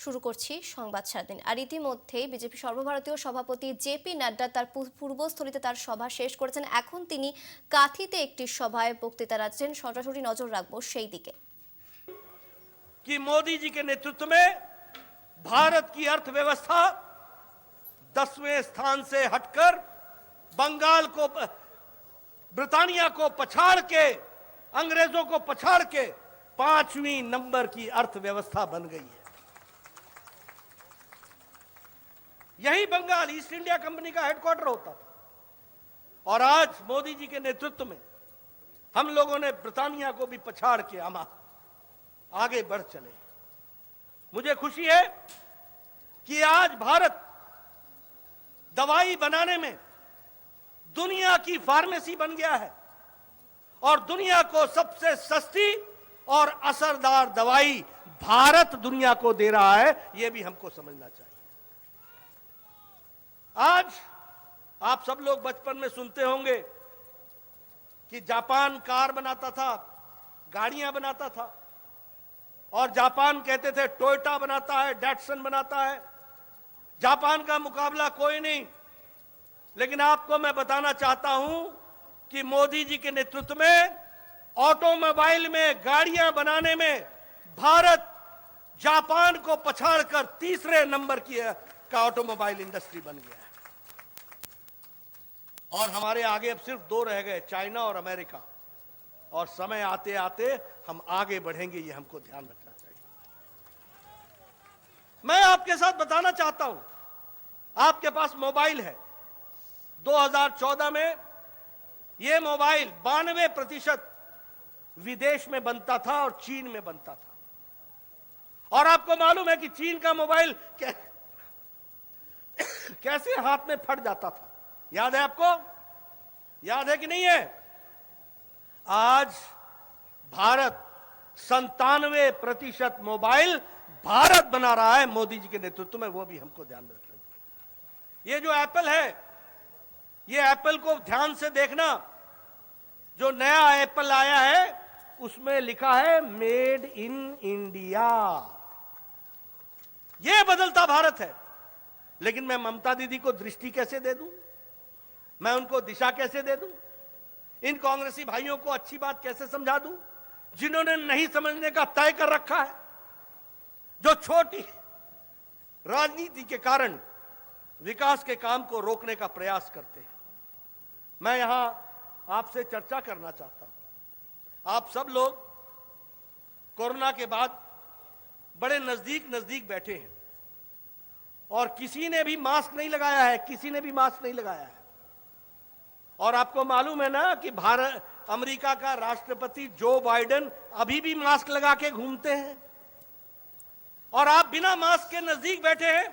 শুরু করছি সংবাদ সারাদিন। আর ইতিমধ্যেই বিজেপি সর্বভারতীয় সভাপতি জেপি নাড্ডা তার পূর্বস্থলীতে তার সভা শেষ করেছেন। এখন তিনি কাঁথিতে একটি সভায় বক্তৃতা রাখছেন। সরাসরি নজর রাখবো সেই দিকে। कि मोदी जी के नेतृत्व में भारत की अर्थव्यवस्था 10वें स्थान से हटकर बंगाल को, ब्रिटानिया को पछाड़ के, अंग्रेजों को पछाड़ के 5वीं नंबर की अर्थव्यवस्था बन गई है। यही बंगाल ईस्ट इंडिया कंपनी का हेडक्वार्टर होता था और आज मोदी जी के नेतृत्व में हम लोगों ने ब्रिटानिया को भी पछाड़ के हम आगे बढ़ चले। मुझे खुशी है कि आज भारत दवाई बनाने में दुनिया की फार्मेसी बन गया है और दुनिया को सबसे सस्ती और असरदार दवाई भारत दुनिया को दे रहा है। यह भी हमको समझना चाहिए। आज आप सब लोग बचपन में सुनते होंगे कि जापान कार बनाता था, गाड़ियां बनाता था और जापान कहते थे टोयोटा बनाता है, डैटसन बनाता है, जापान का मुकाबला कोई नहीं। लेकिन आपको मैं बताना चाहता हूं कि मोदी जी के नेतृत्व में ऑटोमोबाइल में, गाड़ियां बनाने में भारत जापान को पछाड़कर तीसरे नंबर की का ऑटोमोबाइल इंडस्ट्री बन गया है और हमारे आगे अब सिर्फ 2 रह गए, चाइना और अमेरिका। और समय आते आते हम आगे बढ़ेंगे, ये हमको ध्यान रखना चाहिए। मैं आपके साथ बताना चाहता हूं, आपके पास मोबाइल है। 2014 में यह मोबाइल 92% विदेश में बनता था और चीन में बनता था। और आपको मालूम है कि चीन का मोबाइल कैसे हाथ में फट जाता था? याद है आपको? याद है कि नहीं है? आज भारत 97% मोबाइल भारत बना रहा है मोदी जी के नेतृत्व में। वो भी हमको ध्यान रखना चाहिए। ये जो एप्पल है, ये एप्पल को ध्यान से देखना। जो नया एप्पल आया है उसमें लिखा है मेड इन इंडिया। ये बदलता भारत है। लेकिन मैं ममता दीदी को दृष्टि कैसे दे दूं? मैं उनको दिशा कैसे दे दूं? इन कांग्रेसी भाइयों को अच्छी बात कैसे समझा दूं जिन्होंने नहीं समझने का तय कर रखा है, जो छोटी राजनीति के कारण विकास के काम को रोकने का प्रयास करते हैं। मैं यहां आपसे चर्चा करना चाहता हूं। आप सब लोग कोरोना के बाद बड़े नजदीक नजदीक बैठे हैं और किसी ने भी मास्क नहीं लगाया है, किसी ने भी मास्क नहीं लगाया है। और आपको मालूम है ना कि अमेरिका का राष्ट्रपति जो बाइडेन अभी भी मास्क लगा के घूमते हैं और आप बिना मास्क के नजदीक बैठे हैं।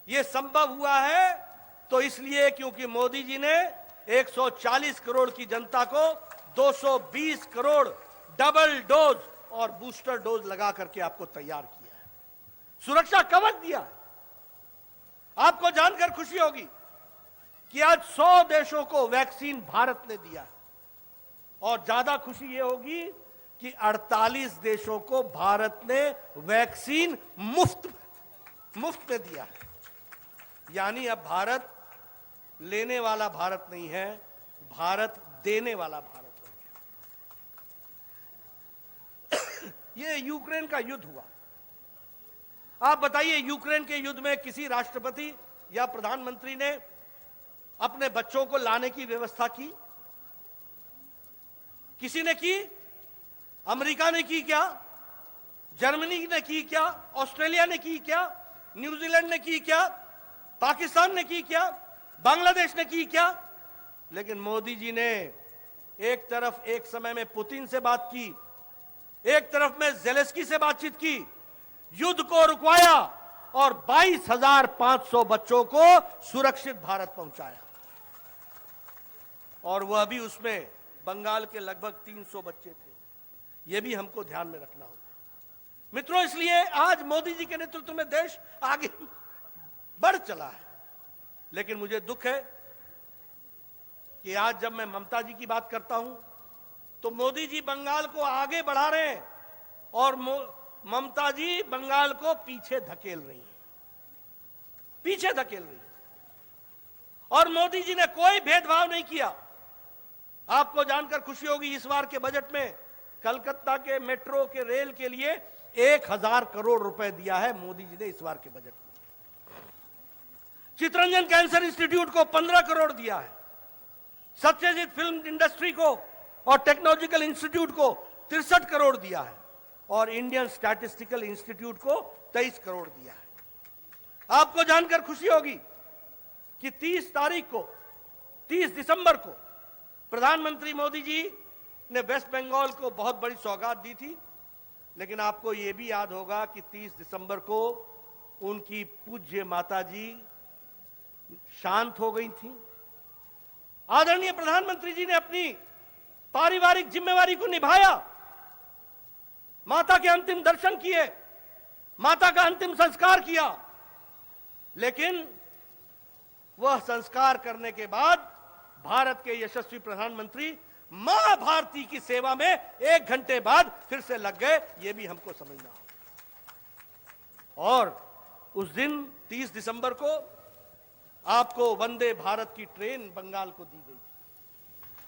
यह संभव हुआ है तो इसलिए क्योंकि मोदी जी ने 140 करोड़ की जनता को 220 करोड़ डबल डोज और बूस्टर डोज लगा करके आपको तैयार किया है, सुरक्षा कवच दिया है। आपको जानकर खुशी होगी कि आज 100 देशों को वैक्सीन भारत ने दिया है और ज्यादा खुशी यह होगी कि 48 देशों को भारत ने वैक्सीन मुफ्त में दिया है। यानी अब भारत लेने वाला भारत नहीं है, भारत देने वाला भारत हो गया। यह यूक्रेन का युद्ध हुआ। आप बताइए, यूक्रेन के युद्ध में किसी राष्ट्रपति या प्रधानमंत्री ने अपने बच्चों को लाने की व्यवस्था की? किसी ने की? अमेरिका ने की क्या? जर्मनी ने की क्या? ऑस्ट्रेलिया ने की क्या? न्यूजीलैंड ने की क्या? पाकिस्तान ने की क्या? बांग्लादेश ने की क्या? लेकिन मोदी जी ने एक तरफ एक समय में पुतिन से बात की, एक तरफ में ज़ेलेंस्की से बातचीत की, युद्ध को रुकवाया और 22,500 बच्चों को सुरक्षित भारत पहुंचाया। और वह भी उसमें बंगाल के लगभग 300 बच्चे थे। यह भी हमको ध्यान में रखना होगा मित्रों। इसलिए आज मोदी जी के नेतृत्व में देश आगे बढ़ चला है। लेकिन मुझे दुख है कि आज जब मैं ममता जी की बात करता हूं तो मोदी जी बंगाल को आगे बढ़ा रहे हैं और ममता जी बंगाल को पीछे धकेल रही है, पीछे धकेल रही है। और मोदी जी ने कोई भेदभाव नहीं किया। आपको जानकर खुशी होगी, इस बार के बजट में कलकत्ता के मेट्रो के रेल के लिए 1000 करोड़ रुपए दिया है मोदी जी ने इस बार के बजट में। चितरंजन कैंसर इंस्टीट्यूट को 15 करोड़ दिया है। सत्यजीत फिल्म इंडस्ट्री को और टेक्नोलॉजिकल इंस्टीट्यूट को 63 करोड़ दिया है और इंडियन स्टैटिस्टिकल इंस्टीट्यूट को 23 करोड़ दिया है। आपको जानकर खुशी होगी कि 30 दिसंबर को प्रधानमंत्री मोदी जी ने वेस्ट बंगाल को बहुत बड़ी सौगात दी थी, लेकिन आपको यह भी याद होगा कि 30 दिसंबर को उनकी पूज्य माता जी शांत हो गई थी। आदरणीय प्रधानमंत्री जी ने अपनी पारिवारिक जिम्मेवारी को निभाया, माता के अंतिम दर्शन किए, माता का अंतिम संस्कार किया, लेकिन वह संस्कार करने के बाद भारत के यशस्वी प्रधानमंत्री मां भारती की सेवा में 1 घंटे बाद फिर से लग गए। यह भी हमको समझना होगा। और उस दिन 30 दिसंबर को आपको वंदे भारत की ट्रेन बंगाल को दी गई थी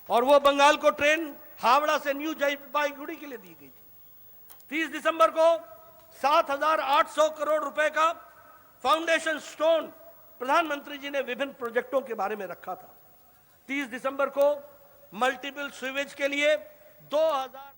और वो बंगाल को ट्रेन हावड़ा से न्यू जलपाईगुड़ी के लिए दी गई थी। 30 दिसंबर को 7,800 करोड़ रुपए का फाउंडेशन स्टोन प्रधानमंत्री जी ने विभिन्न प्रोजेक्टों के बारे में रखा था। 30 दिसंबर को मल्टीपल सीवेज के लिए 2000